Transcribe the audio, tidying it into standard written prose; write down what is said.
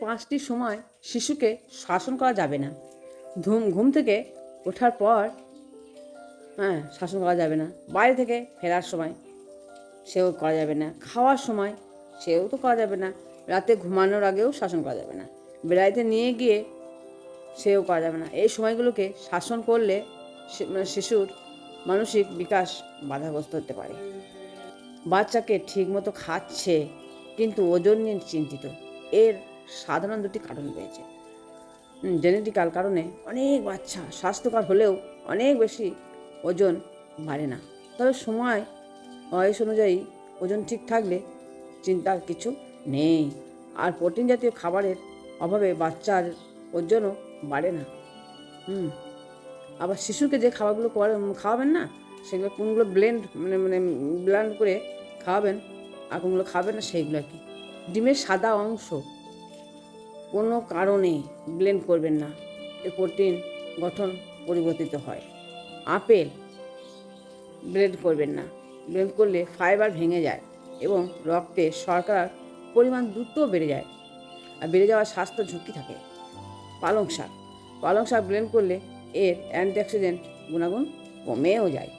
5টি সময় শিশুকে শাসন করা যাবে না। ঘুম থেকে ওঠার পর শাসন করা যাবে না, বাইরে থেকে ফেরার সময় সেও করা যাবে না, খাওয়ার সময় সেও তো করা যাবে না, রাতে ঘুমানোর আগেও শাসন করা যাবে না, বেড়াইতে নিয়ে গিয়ে সেও করা যাবে না। এই সময়গুলোকে শাসন করলে শিশুর মানসিক বিকাশ বাধাগ্রস্ত হতে পারে। বাচ্চাকে ঠিকমতো খাচ্ছে কিন্তু ওজন নিয়ে চিন্তিত, এর সাধারণ দুটি কারণ রয়েছে। জেনেটিক্যাল কারণে অনেক বাচ্চা স্বাস্থ্যকর হলেও অনেক বেশি ওজন বাড়ে না। তবে সময় বয়স অনুযায়ী ওজন ঠিক থাকলে চিন্তার কিছু নেই। আর প্রোটিন জাতীয় খাবারের অভাবে বাচ্চার ওজনও বাড়ে না। আবার শিশুকে যে খাবারগুলো খাওয়াবেন না, সেগুলো কোনগুলো ব্লেন্ড করে খাওয়াবেন আর কোনগুলো খাবেন না সেইগুলো আর কি। ডিমের সাদা অংশ কোনো কারণে ব্লেন্ড করবেন না, এর প্রোটিন গঠন পরিবর্তিত হয়। আপেল ব্লেন্ড করবেন না, ব্লেন্ড করলে ফাইবার ভেঙে যায় এবং রক্তে শর্করার পরিমাণ দ্রুত বেড়ে যায়, আর বেড়ে যাওয়ার স্বাস্থ্য ঝুঁকি থাকে। পালং শাক ব্লেন্ড করলে এর অ্যান্টিঅক্সিডেন্ট গুণাগুণ কমেও যায়।